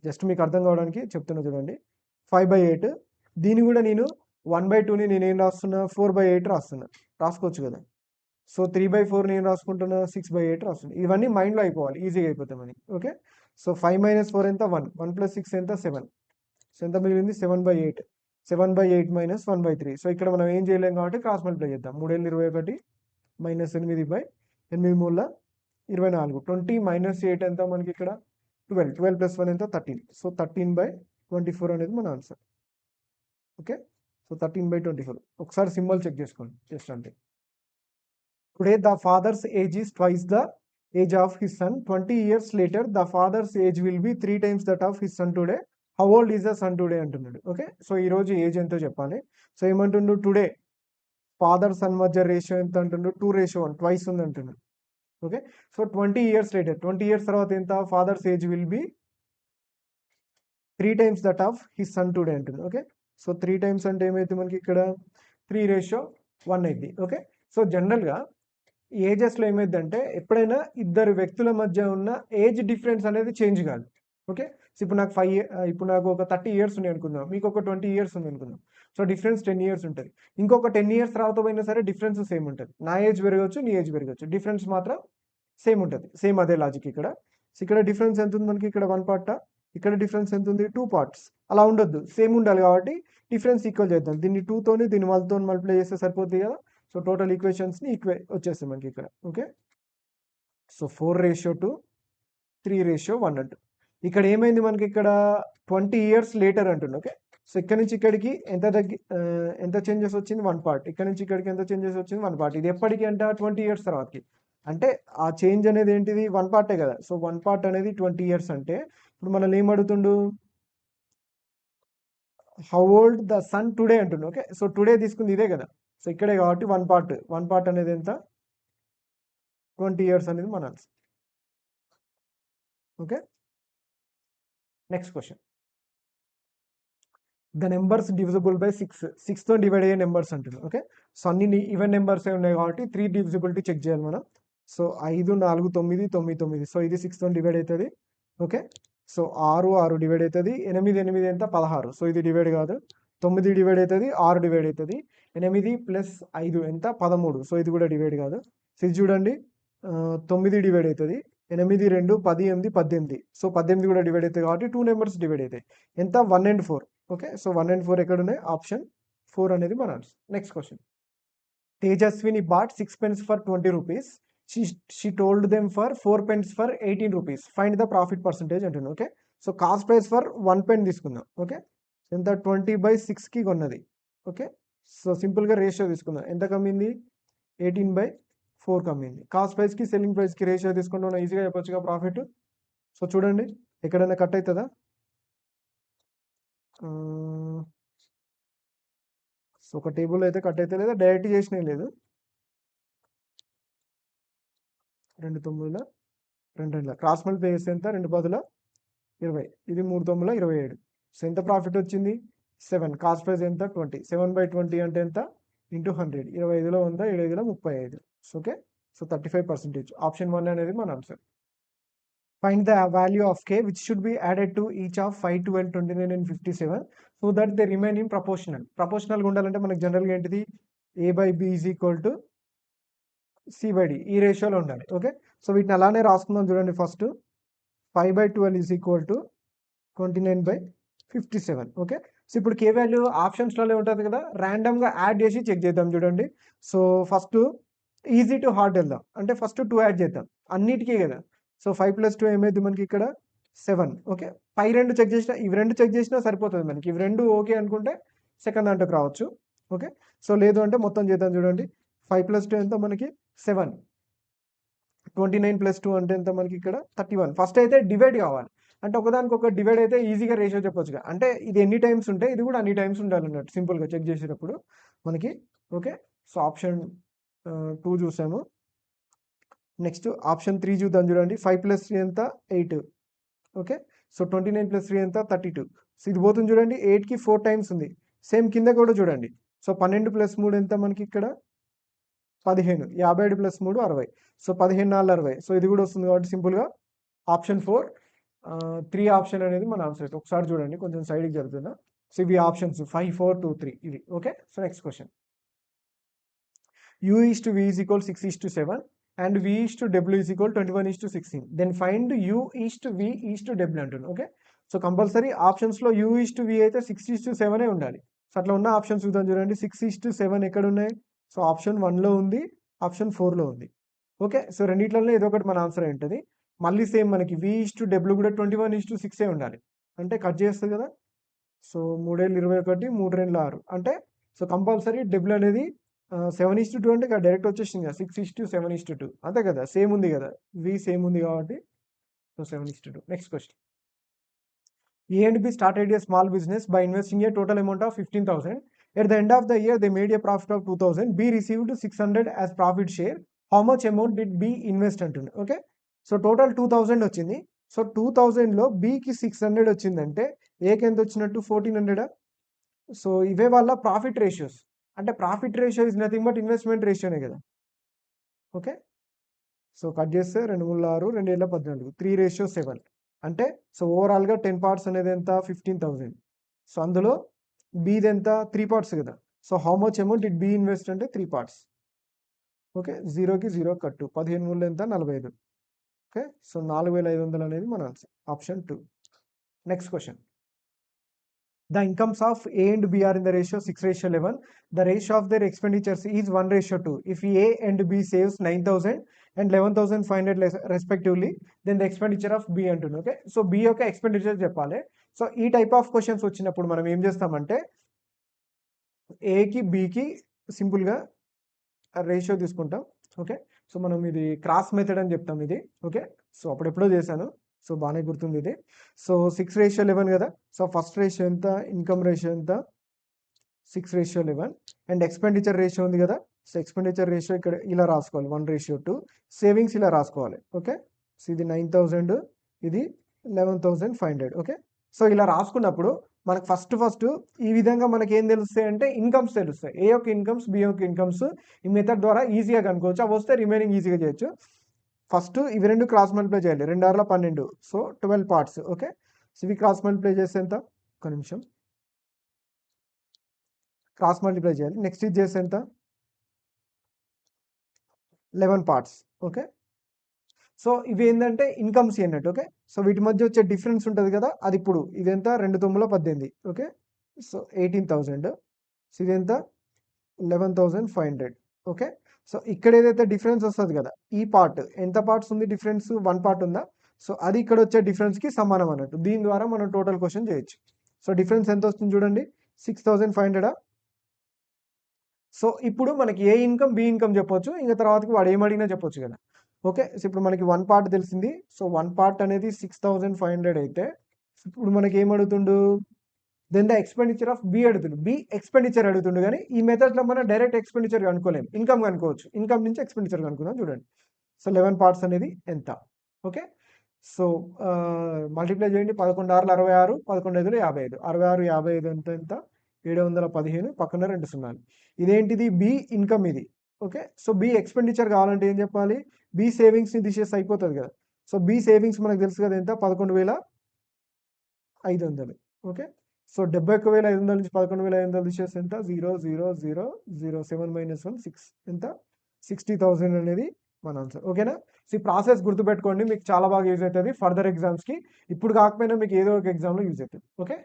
[SPEAKER 1] జస్ట్ మీకు అర్థం కావడానికి చెప్తున్నా చూడండి, 5/8. దీన్ని కూడా నేను 1/2ని నేను ఏం రాస్తున్నా, 4/8 రాసుకోవచ్చు కదా. సో 3/4 నేను రాసుకుంటున్నా, 6/8 రాస్తున్నా. ఇవన్నీ మైండ్లో అయిపోవాలి, ఈజీగా అయిపోతాయి మనకి. ఓకే, సో 5 - 4 ఎంత, 1, 1 + 6 ఎంత, 7. సో ఎంత మిగిలింది, 7/8. 7/8 - 1/3. సో ఇక్కడ మనం ఏం చేయలేం కాబట్టి క్రాస్ మల్టిప్లై చేద్దాం. 3 × 21 -8/8 3 24. 20 - 8 ఎంత మనకి ఇక్కడ, 12. 12 + 1 ఎంత, 13. సో 13/24 అనేది మన ఆన్సర్. Okay, so 13/24. ఒకసారి సింబల్ చెక్ చేసుకోండి జస్ట్ అంటే. Today the father's age is twice the age of his son. 20 years later the father's age will be 3 times that of his son today. How old is the son today అంటున్నాడు. ఓకే, సో ఈ రోజు ఏజ్ ఎంతో చెప్పాలి. సో ఏమంటుండు, టుడే ఫాదర్ సన్ మధ్య రేషియో ఎంత అంటుండు, 2:1, ట్వైస్ ఉంది అంటున్నాడు. Okay, so 20 years later, 20 years తర్వాత ఎంత, father's age will be 3 times that of his son today అంటుంది. ఓకే, సో 3 times అంటే ఏమైతే మనకి ఇక్కడ 3:1 అయింది. ఓకే, సో జనరల్గా ఏజెస్లో ఏమైందంటే ఎప్పుడైనా ఇద్దరు వ్యక్తుల మధ్య ఉన్న ఏజ్ డిఫరెన్స్ అనేది చేంజ్ కాదు. ఓకే, సో ఇప్పుడు నాకు ఒక 30 years ఉన్నాయి అనుకుందాం, మీకు ఒక 20 years ఉంది అనుకుందాం. సో డిఫరెన్స్ 10 years ఉంటుంది. ఇంకొక 10 years తర్వాత పోయినా సరే డిఫరెన్స్ సేమ్ ఉంటుంది. నా ఏజ్ పెరగచ్చు, నీ ఏజ్ పెరగచ్చు, డిఫరెన్స్ మాత్రం సేమ్ ఉంటుంది. సేమ్ అదే లాజిక్ ఇక్కడ. సో ఇక్కడ డిఫరెన్స్ ఎంత ఉంది మనకి, ఇక్కడ 1 part, ఇక్కడ డిఫరెన్స్ ఎంత ఉంది, 2 parts. అలా ఉండొద్దు, సేమ్ ఉండాలి కాబట్టి డిఫరెన్స్ ఈక్వల్ చేద్దాం. దీన్ని 2తోని దీన్ని 1తో మల్టిప్లై చేస్తే సరిపోతుంది కదా. సో టోటల్ ఈక్వేషన్స్ని వచ్చేస్తాయి మనకి ఇక్కడ. ఓకే, సో 4:2, 3:1 అంటు. ఇక్కడ ఏమైంది మనకి ఇక్కడ 20 years later అంటుంది. ఓకే, సో ఇక్కడ నుంచి ఇక్కడికి ఎంత చేంజెస్ వచ్చింది, 1 part. ఇక్కడ నుంచి ఇక్కడికి ఎంత చేంజెస్ వచ్చింది, 1 part. ఇది ఎప్పటికి అంట, 20 years తర్వాతకి. అంటే ఆ చేంజ్ అనేది ఏంటిది, 1 part కదా. సో 1 part అనేది 20 years అంటే ఇప్పుడు మనల్ని ఏం అడుగుతుండు, how old the son today అంటుండు. ఓకే, సో టుడే తీసుకుంది ఇదే కదా. సో ఇక్కడే కాబట్టి 1 part అనేది ఎంత, 20 years అనేది మన answer. Okay, next question. The numbers divisible by 6తో డివైడ్ అయ్యే నెంబర్స్ అంటుంది. ఓకే, సో అన్ని ఈవెన్ నెంబర్స్ ఉన్నాయి కాబట్టి 3 డివిజిబిలిటీ చెక్ చేయాలి మనం. సో 5, 4, 9, 9, 9. సో ఇది 6తో డివైడ్ అవుతుంది. ఓకే, సో 6, 6 డివైడ్ అవుతుంది. 8, 8 ఎంత, 16. సో ఇది డివైడ్ కాదు. 9 డివైడ్ అవుతుంది, 6 డివైడ్ అవుతుంది. 8 + 5 ఎంత, 13. సో ఇది కూడా డివైడ్ కాదు. సో ఇది చూడండి, 9 డివైడ్ అవుతుంది. 8, 2, 10, 8, 18. సో 18 కూడా డివైడ్ అవుతాయి కాబట్టి 2 నెంబర్స్ డివైడ్ అవుతాయి. ఎంత, 1 and 4. ఓకే, సో 1 and 4 ఎక్కడ ఉన్నాయి, ఆప్షన్ 4 అనేది మన answer. Next question. Tejaswini bought 6 pence for 20 rupees. She told them for 4 pence for 18 rupees. Find the profit percentage అంటున్నాను. Okay, so cost price for 1 pen తీసుకుందాం. ఓకే, ఎంత, 20/6కి కొన్నది. ఓకే, సో సింపుల్గా రేషియో తీసుకుందాం. ఎంత కమ్మింది? 18/4 కమ్మింది. కాస్ట్ ప్రైస్కి సెల్లింగ్ ప్రైస్కి రేషియో తీసుకుంటే మనం ఈజీగా చెప్పొచ్చుగా ప్రాఫిట్. సో చూడండి ఎక్కడైనా కట్ అవుతుందా? సో ఒక టేబుల్ అయితే కట్ అయితే లేదా, డైరెక్ట్ చేసినా లేదు. 2 9 2 క్రాస్ మల్టిప్లై చేస్తే ఎంత? 2 10 20. ఇది 3 9 27. సో ఎంత ప్రాఫిట్ వచ్చింది? 7. కాస్ట్ ప్రైస్ ఎంత? 20. 7/20 అంటే ఎంత? ఇంటూ 100. 25లో 100, 25లో 35. ఓకే. సో 35%. ఆప్షన్ 1 అనేది మన answer. Find the value of k which should be added to each of 5, 12, 29 and 57 so that they remain in proportional. ప్రపోర్షనల్గా ఉండాలంటే మనకు జనరల్గా ఏంటిది? a/b is equal to c/d. ఈ రేషియోలో ఉండాలి. ఓకే. సో వీటిని అలానే రాసుకుందాం చూడండి. First 5/12 is equal to 29/57. Okay. So ఇప్పుడు కే వాల్యూ ఆప్షన్స్లోనే ఉంటుంది కదా, ర్యాండమ్గా యాడ్ చేసి చెక్ చేద్దాం చూడండి. So first easy to hard వెళ్దాం. అంటే ఫస్ట్ 2 యాడ్ చేద్దాం అన్నిటికీ కదా. సో 5 + 2 ఏమైంది మనకి ఇక్కడ? 7. ఓకే. పై 2 చెక్ చేసినా, ఇవి 2 చెక్ చేసినా సరిపోతుంది మనకి. ఇవి 2 ఓకే అనుకుంటే సెకండ్ దాంట్లోకి రావచ్చు. ఓకే. సో లేదు అంటే మొత్తం చేద్దాం చూడండి. 5 + 2 ఎంత మనకి? 7. 29 + 2 అంటే ఎంత మనకి ఇక్కడ? 31. ఫస్ట్ అయితే డివైడ్ కావాలి. అంటే ఒకదానికొక డివైడ్ అయితే ఈజీగా రేషియో చెప్పొచ్చుగా. అంటే ఇది ఎన్ని టైమ్స్ ఉంటే ఇది కూడా అన్ని టైమ్స్ ఉండాలన్నట్టు సింపుల్గా చెక్ చేసేటప్పుడు మనకి. ఓకే. సో ఆప్షన్ 2 చూసాము. నెక్స్ట్ ఆప్షన్ 3 చూద్దాం చూడండి. 5 + 3 ఎంత? 8. ఓకే. సో 29 + 3 ఎంత? 32. సో ఇది పోతుంది చూడండి. 8కి 4 టైమ్స్ ఉంది. సేమ్ కింద కూడా చూడండి. సో 12 + 3 ఎంత మనకి ఇక్కడ? 15. 57 + 3 60. సో 15 4 60. సో ఇది కూడా వస్తుంది కాబట్టి సింపుల్గా ఆప్షన్ 4 3 ఆప్షన్ అనేది మన ఆన్సర్. ఒకసారి చూడండి కొంచెం సైడ్కి జరుగుతుందా. సో ఇవి ఆప్షన్స్ 5, 4, 2, 3 ఇవి. Okay. So next question. u/v is equal 6:7 and v/w is equal 21:16. Then find u/v/w అంటుంది. ఓకే. సో కంపల్సరీ ఆప్షన్స్లో u/v అయితే 6:7 ఉండాలి. సో అట్లా ఉన్న ఆప్షన్స్ చూద్దాం చూడండి. 6:7 ఎక్కడ ఉన్నాయి? సో ఆప్షన్ 1లో ఉంది, ఆప్షన్ 4లో ఉంది. ఓకే. సో రెండిట్లలో ఏదో ఒకటి మన ఆన్సర్ ఉంటుంది. మళ్ళీ సేమ్ మనకి v/w కూడా 21:6 ఉండాలి. అంటే కట్ చేస్తుంది కదా. సో 3 ఏళ్ళు 21, 3 2 6 అంటే సో కంపల్సరీ డబ్ల్యూ అనేది 7:2 అంటే డైరెక్ట్ వచ్చేసింది కదా. 6:7:2 అంతే కదా. సేమ్ ఉంది కదా. వి సేమ్ ఉంది కాబట్టి so 7:2. Next question. A and B started a small business by investing a total amount of 15,000. At the end of the year, they made a profit of 2,000. B received 600 as profit share. How much amount did B invest అంటుంది. ఓకే. సో టోటల్ 2,000 వచ్చింది. సో 2,000లో Bకి 600 వచ్చిందంటే ఏకి ఎంత వచ్చినట్టు? 1,400. సో ఇవే వాళ్ళ ప్రాఫిట్ రేషియోస్. అంటే profit ratio is nothing but investment రేషియోనే కదా. ఓకే. సో కట్ చేస్తే 2 3 6 2 7 14 3:7 అంటే సో ఓవరాల్గా 10 పార్ట్స్ అనేది ఎంత? 15,000. సో అందులో బీది ఎంత? 3 పార్ట్స్ కదా. So how much amount did B invest అంటే 3 పార్ట్స్. ఓకే. 0కి 0 కట్టు. 15 3 ఎంత? 45. ఓకే. సో 4,500 అనేది మన answer. Option 2. Next question. The incomes of A and B are in the ratio 6:11. The ratio of their expenditures is 1:2. If A and B saves 9,000 and 11,500 respectively, then the expenditure of B అంటుంది. ఓకే. సో B యొక్క ఎక్స్పెండిచర్ చెప్పాలి. సో ఈ టైప్ ఆఫ్ క్వశ్చన్స్ వచ్చినప్పుడు మనం ఏం చేస్తామంటే ఏకి బీకి సింపుల్గా రేషియో తీసుకుంటాం. ఓకే. సో మనం ఇది క్రాస్ మెథడ్ అని చెప్తాం ఇది. ఓకే. సో అప్పుడెప్పుడో చేశాను. సో బాగానే గుర్తుంది ఇది. సో 6:11 కదా. సో ఫస్ట్ రేషియో ఎంత? ఇన్కమ్ రేషియో ఎంత? 6:11 అండ్ ఎక్స్పెండిచర్ రేషియో ఉంది కదా. సో ఎక్స్పెండిచర్ రేషియో ఇక్కడ ఇలా రాసుకోవాలి 1:2. సేవింగ్స్ ఇలా రాసుకోవాలి. ఓకే. సో ఇది 9,000, ఇది 11,500. ఓకే. సో ఇలా రాసుకున్నప్పుడు మనకు ఫస్ట్ ఈ విధంగా మనకి ఏం తెలుస్తాయి అంటే ఇన్కమ్స్ తెలుస్తాయి. ఏ యొక్క ఇన్కమ్స్, బి యొక్క ఇన్కమ్స్. ఈ మెథడ్ ద్వారా ఈజీగా కనుక్కోవచ్చు. అవి వస్తే రిమైనింగ్ ఈజీగా చేయొచ్చు. ఫస్ట్ ఇవి 2 క్రాస్ మల్టిప్లై చేయాలి. 2 6 12. So 12 parts. ఓకే. సో ఇవి క్రాస్ మల్టిప్లై చేస్తే ఎంత? ఒక నిమిషం. క్రాస్ మల్టిప్లై చేయాలి. నెక్స్ట్ ఇది చేస్తే ఎంత? 11 పార్ట్స్. ఓకే. సో ఇవి ఏంటంటే ఇన్కమ్స్ అన్నట్టు. ఓకే. సో వీటి మధ్య వచ్చే డిఫరెన్స్ ఉంటుంది కదా, అది ఇప్పుడు ఇదెంత? 2 9 18. ఓకే. సో 18,000. సో ఇదెంత? 11,500. ఓకే. సో ఇక్కడ ఏదైతే డిఫరెన్స్ వస్తుంది కదా, ఈ పార్ట్ ఎంత పార్ట్స్ ఉంది డిఫరెన్స్? 1 పార్ట్ ఉందా. సో అది ఇక్కడ వచ్చే డిఫరెన్స్కి సమానం అన్నట్టు. దీని ద్వారా మనం టోటల్ క్వశ్చన్ చేయొచ్చు. సో డిఫరెన్స్ ఎంత వస్తుంది చూడండి. 6,500 సో ఇప్పుడు మనకి ఏ ఇన్కమ్ బి ఇన్కమ్ చెప్పొచ్చు, ఇంకా తర్వాతకి వాడు ఏమడిగినా చెప్పొచ్చు కదా. ఓకే, సో ఇప్పుడు మనకి వన్ పార్ట్ తెలిసింది. సో వన్ పార్ట్ అనేది 6500 అయితే ఇప్పుడు మనకి ఏమడుగుతుండు, then the expenditure of B అడుగుతుండు. బి ఎక్స్పెండిచర్ అడుగుతుండు, కానీ ఈ మెథడ్లో మనం డైరెక్ట్ ఎక్స్పెండిచర్ కనుక్కోలేము, ఇన్కమ్ కనుక్కోవచ్చు. ఇన్కమ్ నుంచి ఎక్స్పెండిచర్ కనుక్కుందాం చూడండి. సో 11 పార్ట్స్ అనేది ఎంత. ఓకే, సో మల్టిప్లై చేయండి. 11 6 66, 11 5 55, 66 55 ఎంత ఎంత 715, పక్కన 2 సున్నాలు. ఇదేంటిది బి ఇన్కమ్ ఇది. ఓకే, సో బి ఎక్స్పెండిచర్ కావాలంటే ఏం చెప్పాలి, బి సేవింగ్స్ని తీసేసి అయిపోతుంది కదా. సో బి సేవింగ్స్ మనకు తెలుసు కదా ఎంత, 11,500. ఓకే, సో 71,500 నుంచి 11,500 తీసేసి ఎంత, 0 0 0 0 7 - 1 6 ఎంత 60,000 అనేది మన ఆన్సర్. ఓకేనా. సో ఈ ప్రాసెస్ గుర్తుపెట్టుకోండి, మీకు చాలా బాగా యూజ్ అవుతుంది ఫర్దర్ ఎగ్జామ్స్కి. ఇప్పుడు కాకపోయినా మీకు ఏదో ఒక ఎగ్జామ్లో యూజ్ అవుతుంది. Okay,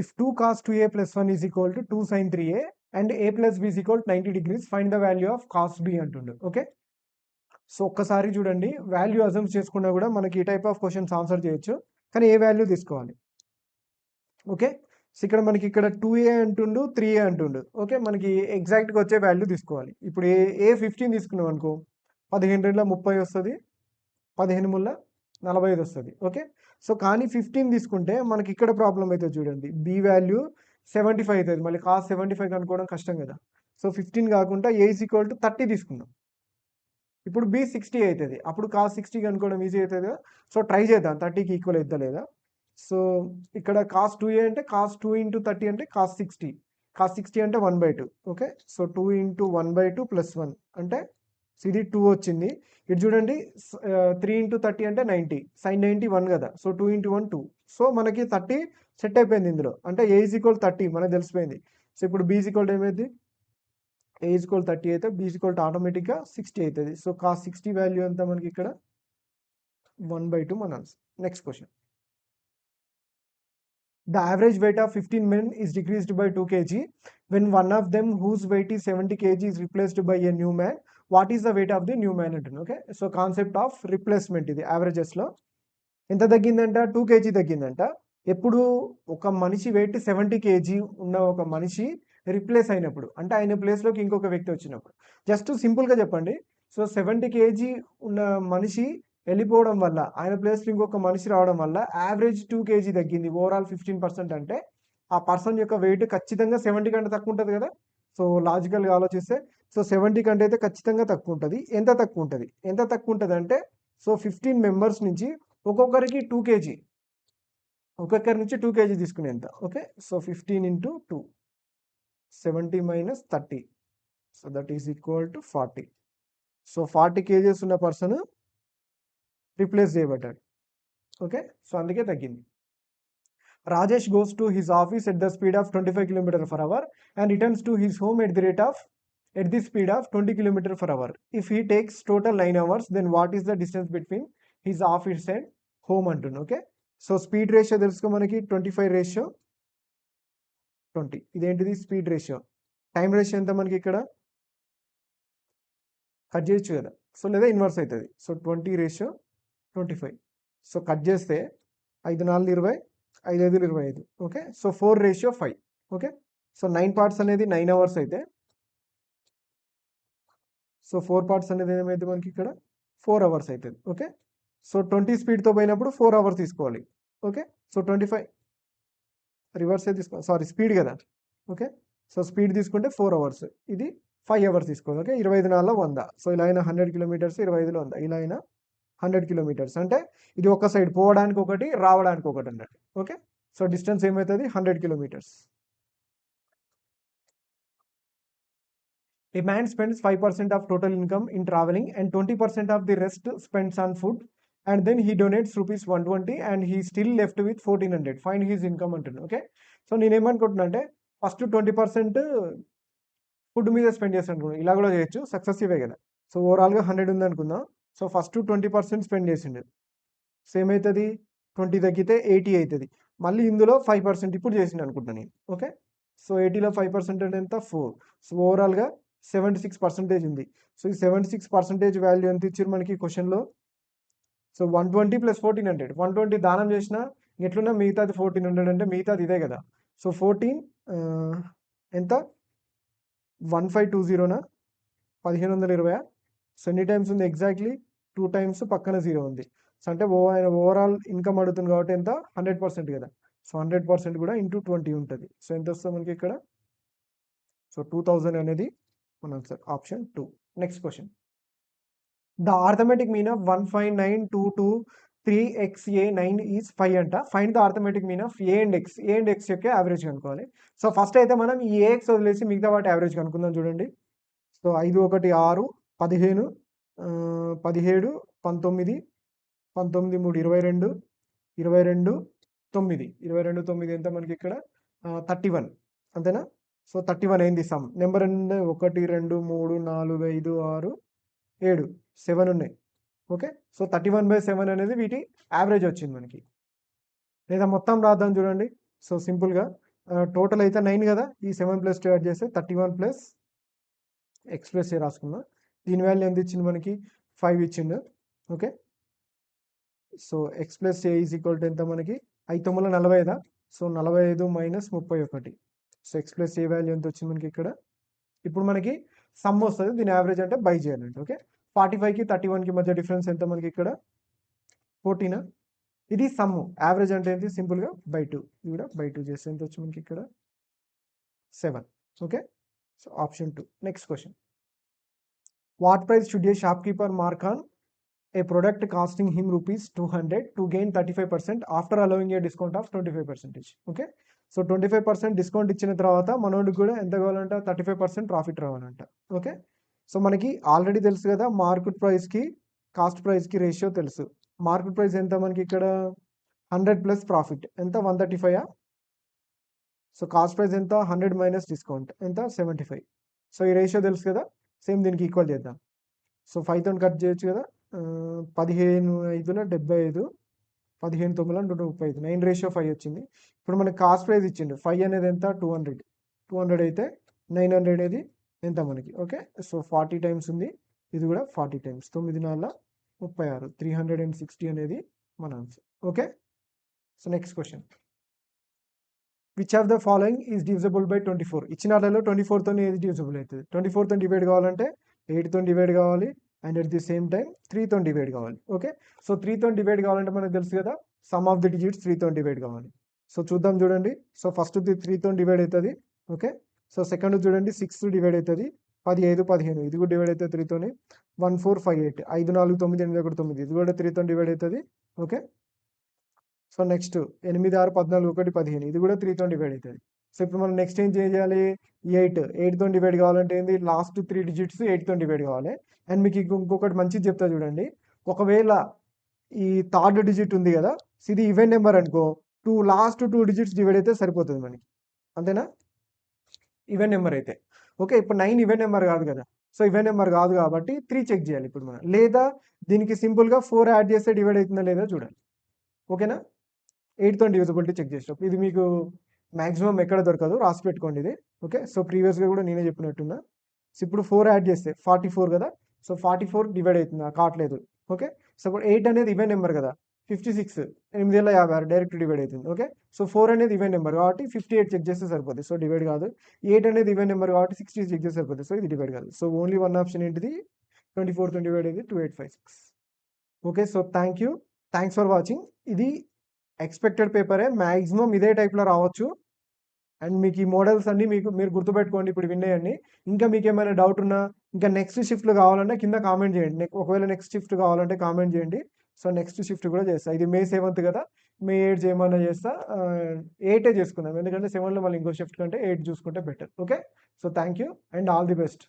[SPEAKER 1] if 2 cos 2a + 1 = 2 sin 3a and a + b = 90 degrees, find the value of cos b అంటుండు. ఓకే, సో ఒక్కసారి చూడండి, వాల్యూ అజమ్ చేసుకున్నా కూడా మనకి ఈ టైప్ ఆఫ్ క్వశ్చన్స్ ఆన్సర్ చేయొచ్చు, కానీ ఏ వాల్యూ తీసుకోవాలి. ఓకే, సో ఇక్కడ మనకి ఇక్కడ 2a అంటుండు, 3a అంటుండు. ఓకే, మనకి ఎగ్జాక్ట్గా వచ్చే వాల్యూ తీసుకోవాలి. ఇప్పుడు ఏ 15 తీసుకున్నాం అనుకో, 15 2 30 వస్తుంది, 15 3 45 వస్తుంది. ఓకే, సో కానీ 15 తీసుకుంటే మనకి ఇక్కడ ప్రాబ్లం అయితే చూడండి, బి వాల్యూ 75 అవుతుంది. మళ్ళీ కాస్ 75 కనుక్కోవడం కష్టం కదా. సో 15 కాకుండా a = 30 తీసుకుందాం. ఇప్పుడు బి 60 అవుతుంది, అప్పుడు కాస్ 60 కనుక్కోవడం ఈజీ అవుతుంది కదా. సో ట్రై చేద్దాం 30కి ఈక్వల్ అవుతుందా లేదా. సో ఇక్కడ కాస్ 2a అంటే కాస్ 2 × 30 అంటే కాస్ 60. కాస్ 60 అంటే 1/2. ఓకే, సో 2 × 1/2 + 1 అంటే ఇది 2 వచ్చింది. ఇటు చూడండి 3 × 30 అంటే 90, sin 90 1 కదా. సో 2 × 1 2. సో మనకి 30 సెట్ అయిపోయింది ఇందులో, అంటే a = 30 మనకు తెలిసిపోయింది. సో ఇప్పుడు b = ఏమైంది, a = 30 అయితే b = ఆటోమేటిక్గా 60 అవుతుంది. సో కాస్ 60 వాల్యూ ఎంత మనకి ఇక్కడ 1/2 మన answer. Next question, the average weight of 15 men is decreased by 2 kg when one of them whose weight is 70 kg is replaced by a new man. What is the weight of the new man అంటుంది. Okay, so concept of replacement ఇది. యావరేజెస్లో ఎంత తగ్గిందంట, 2 kg తగ్గిందంట. ఎప్పుడు ఒక మనిషి వెయిట్ 70 kg ఉన్న ఒక మనిషి రిప్లేస్ అయినప్పుడు, అంటే ఆయన ప్లేస్లోకి ఇంకొక వ్యక్తి వచ్చినప్పుడు. జస్ట్ సింపుల్గా చెప్పండి, సో 70 kg ఉన్న మనిషి వెళ్ళిపోవడం వల్ల ఆయన ప్లేస్లో ఇంకొక మనిషి రావడం వల్ల యావరేజ్ 2 kg తగ్గింది. ఓవరాల్ 15% అంటే ఆ పర్సన్ యొక్క వెయిట్ ఖచ్చితంగా 70 కంటే తక్కువ ఉంటుంది కదా. సో లాజికల్గా ఆలోచిస్తే సో 70 కంటే అయితే ఖచ్చితంగా తక్కువ ఉంటుంది. ఎంత తక్కువ ఉంటుంది, ఎంత తక్కువ ఉంటుంది అంటే సో 15 మెంబర్స్ నుంచి ఒక్కొక్కరికి 2 kg, ఒక్కొక్కరి నుంచి 2 kg తీసుకునేంత. Okay, so 15 × 2, 70 - 30, so that is equal to 40. So 40 kgs ఉన్న పర్సన్ రిప్లేస్ చేయబడ్డాడు. ఓకే, సో అందుకే తగ్గింది. Rajesh goes to his office at the speed of 25 km/h and returns to his home at the speed of 20 km/h. If he takes total 9 hours, then what is the distance between his office and home అంటుంది. ఓకే, సో స్పీడ్ రేషియో తెలుసుకో మనకి 25:20. ఇదేంటిది స్పీడ్ రేషియో. టైం రేషియో ఎంత మనకి ఇక్కడ కట్ చేయొచ్చు కదా, సో లేదా ఇన్వర్స్ అవుతుంది. సో 20:25. సో కట్ చేస్తే 5 4 20, 5 5 25. Okay, so 4:5. Okay, so 9 parts అనేది 9 అవర్స్ అయితే సో 4 పార్ట్స్ అనేది ఏమైతే మనకి ఇక్కడ 4 అవర్స్ అవుతుంది. ఓకే, సో 20 స్పీడ్తో పోయినప్పుడు 4 అవర్స్ తీసుకోవాలి. ఓకే, సో 25 రివర్సే తీసుకోవాలి, సారీ స్పీడ్ కదా. ఓకే, సో స్పీడ్ తీసుకుంటే 4 అవర్స్, ఇది 5 అవర్స్ తీసుకోవాలి. ఓకే, 25 4 100. సో ఇలా అయినా 100 కిలోమీటర్స్, 25లో 100, ఇలా అయినా 100 కిలోమీటర్స్. అంటే ఇది ఒక సైడ్ పోవడానికి ఒకటి, రావడానికి ఒకటి అన్నట్టు. ఓకే, సో డిస్టెన్స్ ఏమవుతుంది 100 kilometres. A man spends 5% of total income in traveling and 20% of the rest spends on food, and then he donates rupees 120 and he is still left with 1400. Find his income అంటుంది. ఓకే, సో నేనేమనుకుంటున్నా అంటే ఫస్ట్ 20% ఫుడ్ మీద స్పెండ్ చేస్తాను అనుకున్నాను. ఇలా కూడా చేయొచ్చు, సక్సెసివే కదా. సో ఓవరాల్గా 100 ఉంది అనుకుందాం. సో ఫస్ట్ 20% స్పెండ్ చేసిండు, సో ఏమవుతుంది 20 తగ్గితే 80 అవుతుంది. మళ్ళీ ఇందులో 5% ఇప్పుడు చేసిండు అనుకుంటున్నాను నేను. ఓకే, సో 80లో 5% అంటే ఎంత 4. సో ఓవరాల్గా 76% ఉంది. సో ఈ 76% వాల్యూ ఎంత ఇచ్చారు మనకి క్వశ్చన్లో. సో 120 + 1400, 120 దానం చేసిన ఎట్లున్నా మిగతాది 1400 అంటే మిగతాది ఇదే కదా. సో 14 ఎంత 1520నా 1520 సో ఎన్ని టైమ్స్ ఉంది ఎగ్జాక్ట్లీ 2 టైమ్స్ పక్కన 0 ఉంది. సో అంటే ఆయన ఓవరాల్ ఇన్కమ్ అడుగుతుంది కాబట్టి ఎంత 100% కదా. సో 100% కూడా ఇంటూ 20 ఉంటుంది. సో ఎంత వస్తుంది మనకి ఇక్కడ? సో 2000 అనేది మన answer option 2. Next question. The arithmetic mean of 15922 is 5 అంట. Find the arithmetic mean of A and X. A and X యొక్క యావరేజ్ కనుక్కోవాలి. సో ఫస్ట్ అయితే మనం ఈ ఏఎక్స్ వదిలేసి మిగతా వాటి యావరేజ్ కనుక్కుందాం చూడండి. సో 5 1 6 15 17 19 19 3 22 22 9 22 9 ఎంత మనకి ఇక్కడ 31 అంతేనా. సో 31 అయింది సమ్. నెంబర్ అంటే 1 2 3 4 5 6 7 7 ఉన్నాయి. ఓకే. సో 31/7 అనేది వీటి యావరేజ్ వచ్చింది మనకి. లేదా మొత్తం రాద్దాం చూడండి. సో సింపుల్గా టోటల్ అయితే 9 కదా. ఈ 7 + 2 యాడ్ చేస్తే 31 + x + a రాసుకుందాం. దీని వాల్యూ ఎంత ఇచ్చింది మనకి? 5 ఇచ్చిండు. Okay. So x + a is equal to ఎంత మనకి? 5 9 45. So 45 - 31. So x + a value ఎంత వచ్చింది మనకి ఇక్కడ? ఇప్పుడు మనకి సమ్ వస్తుంది. దీని యావరేజ్ అంటే బై చేయాలంటే. ఓకే. 45కి 31కి మధ్య డిఫరెన్స్ ఎంత మనకి ఇక్కడ? 14. ఇది సమ్. యావరేజ్ అంటే ఏంటి? సింపుల్గా /2. ఇది కూడా /2 చేస్తే ఎంత వచ్చింది మనకి ఇక్కడ? 7. Okay. So option 2. Next question. What price should a shopkeeper mark on a product costing him ₹200 to gain 35% after allowing a discount of 25%. Okay. So 25% discount ఇచ్చిన తర్వాత మనోడికి కూడా ఎంత కావాలంట? 35% ప్రాఫిట్ రావాలంట. ఓకే. సో మనకి ఆల్రెడీ తెలుసు కదా, మార్కెట్ ప్రైస్కి కాస్ట్ ప్రైస్కి రేషియో తెలుసు. మార్కెట్ ప్రైస్ ఎంత మనకి ఇక్కడ? 100 + ప్రాఫిట్ ఎంత? 135. సో కాస్ట్ ప్రైస్ ఎంత? 100 - డిస్కౌంట్ ఎంత? 75. సో ఈ రేషియో తెలుసు కదా. సేమ్ దీనికి ఈక్వల్ చేద్దాం. సో 5తో కట్ చేయొచ్చు కదా. 15 5 75, 15 9 135. 9/5 వచ్చింది. ఇప్పుడు మనకి కాస్ట్ ప్రైస్ ఇచ్చిండు. 5 అనేది ఎంత? 200. 200 అయితే 900 అనేది ఎంత మనకి? ఓకే. సో 40 టైమ్స్ ఉంది. ఇది కూడా 40 టైమ్స్. 9 4 36. 360 అనేది మన answer. Okay. So next question. Which of the following is divisible by 24? ఇచ్చిన వాటిలో 24తో ఏది డివిజబుల్ అవుతుంది? 24తో డివైడ్ కావాలంటే 8తో డివైడ్ కావాలి. And at the same time 3తో డివైడ్ కావాలి. ఓకే. సో 3తో డివైడ్ కావాలంటే మనకు తెలుసు కదా, సమ్ ఆఫ్ ది డిజిట్స్ 3తో డివైడ్ కావాలి. సో చూద్దాం చూడండి. సో ఫస్ట్ 3తో డివైడ్ అవుతుంది. ఓకే. సో సెకండ్ చూడండి 6 డివైడ్ అవుతుంది. 15 15 ఇది కూడా డివైడ్ అవుతుంది 3తోని. 1 4 5 8 5 4 9 8 1 9 ఇది కూడా 3తో డివైడ్ అవుతుంది. ఓకే. సో నెక్స్ట్ 8 6 14 1 15 ఇది కూడా 3తో డివైడ్ అవుతుంది. సో ఇప్పుడు మనం నెక్స్ట్ ఏం చేయాలి? 8తో డివైడ్ కావాలంటే ఏంది? లాస్ట్ 3 డిజిట్స్ 8తో డివైడ్ కావాలి. అండ్ మీకు ఇంకొకటి మంచిది చెప్తా చూడండి. ఒకవేళ ఈ థర్డ్ డిజిట్ ఉంది కదా, ఇది ఈవెన్ నెంబర్ అనుకో, లాస్ట్ 2 డిజిట్స్ డివైడ్ అయితే సరిపోతుంది మనకి. అంతేనా? ఈవెన్ నెంబర్ అయితే. ఓకే. ఇప్పుడు 9 ఈవెన్ నెంబర్ కాదు కదా. సో ఈవెన్ నెంబర్ కాదు కాబట్టి 3 చెక్ చేయాలి ఇప్పుడు మనం. లేదా దీనికి సింపుల్గా 4 యాడ్ చేస్తే డివైడ్ అవుతుందా లేదా చూడాలి. ఓకేనా? 8తో డివిజిబిలిటీ చెక్ చేసేటప్పుడు ఇది మీకు మ్యాక్సిమం ఎక్కడ దొరకదు, రాసి పెట్టుకోండి ఇది. ఓకే. సో ప్రీవియస్గా కూడా నేనే చెప్పినట్టున్నా. సో ఇప్పుడు 4 యాడ్ చేస్తే 44 కదా. సో 44 డివైడ్ అవుతుంది, కావట్లేదు. ఓకే. సో ఇప్పుడు 8 అనేది ఈవెన్ నెంబర్ కదా. 56 8 56 డైరెక్ట్ డివైడ్ అవుతుంది. ఓకే. సో 4 అనేది ఈవెన్ నెంబర్ కాబట్టి 58 చెక్ చేస్తే సరిపోతుంది. సో డివైడ్ కాదు. 8 అనేది ఈవెన్ నెంబర్ కాబట్టి 60 చెక్ చేస్తే సరిపోతుంది. సో ఇది డివైడ్ కాదు. సో ఓన్లీ వన్ ఆప్షన్ ఏంటిది? 24తో డివైడ్ అయ్యేది 2856. Okay. So thanks for watching. ఇది ఎక్స్పెక్టెడ్ పేపరే, మ్యాక్సిమం ఇదే టైప్లో రావచ్చు. అండ్ మీకు ఈ మోడల్స్ అన్నీ మీరు గుర్తుపెట్టుకోండి ఇప్పుడు విన్నాయండి. ఇంకా మీకు ఏమైనా డౌట్ ఉన్నా, ఇంకా నెక్స్ట్ షిఫ్ట్లు కావాలంటే కింద కామెంట్ చేయండి. ఒకవేళ నెక్స్ట్ షిఫ్ట్ కావాలంటే కామెంట్ చేయండి. సో నెక్స్ట్ షిఫ్ట్ కూడా చేస్తా. ఇది May 7th కదా. May 8 చేయమన్నా చేస్తా. 8 చేసుకుందాం, ఎందుకంటే 7లో మళ్ళీ ఇంకో షిఫ్ట్ కంటే 8 చూసుకుంటే better. Okay. So thank you and all the best.